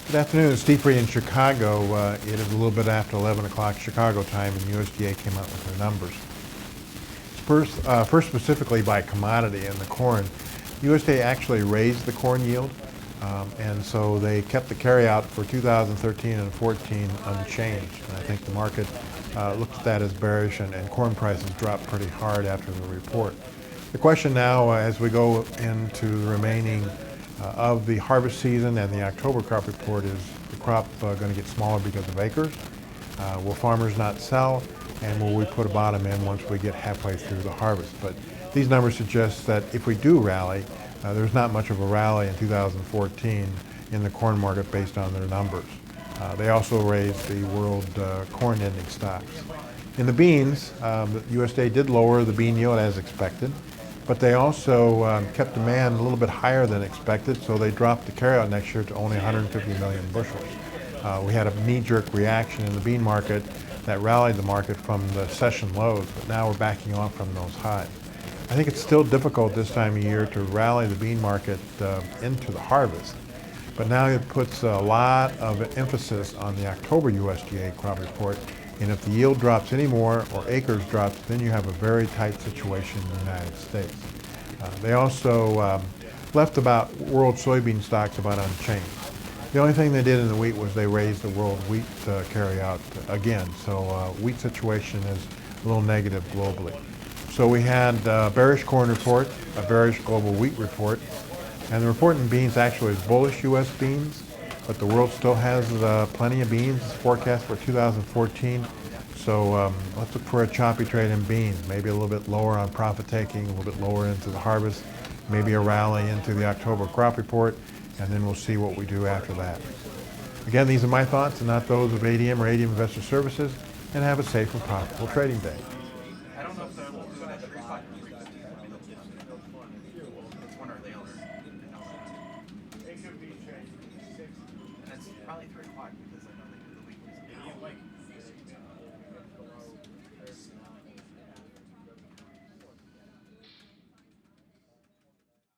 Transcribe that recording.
Good afternoon. It's Steve Free in Chicago. It is a little bit after 11 o'clock Chicago time, and USDA came out with their numbers. First specifically by commodity and the corn, USDA actually raised the corn yield, and so they kept the carryout for 2013 and 14 unchanged. And I think the market looked at that as bearish, and corn prices dropped pretty hard after the report. The question now, as we go into the remaining of the harvest season and the October crop report, is the crop going to get smaller because of acres? Will farmers not sell? And will we put a bottom in once we get halfway through the harvest? But these numbers suggest that if we do rally, there's not much of a rally in 2014 in the corn market based on their numbers. They also raised the world corn ending stocks. In the beans, the USDA did lower the bean yield as expected, but they also kept demand a little bit higher than expected, so they dropped the carryout next year to only 150 million bushels. We had a knee-jerk reaction in the bean market that rallied the market from the session lows, but now we're backing off from those highs. I think it's still difficult this time of year to rally the bean market into the harvest, but now it puts a lot of emphasis on the October USDA crop report, and if the yield drops any more or acres drops, then you have a very tight situation in the United States. They also left about world soybean stocks about unchanged. The only thing they did in the wheat was they raised the world wheat carryout again, so wheat situation is a little negative globally. So we had a bearish corn report, a bearish global wheat report, and the report in beans actually is bullish U.S. beans, but the world still has plenty of beans forecast for 2014. So let's look for a choppy trade in beans, maybe a little bit lower on profit taking, a little bit lower into the harvest, maybe a rally into the October crop report, and then we'll see what we do after that. Again, these are my thoughts and not those of ADM or ADM Investor Services, and have a safe and profitable trading day.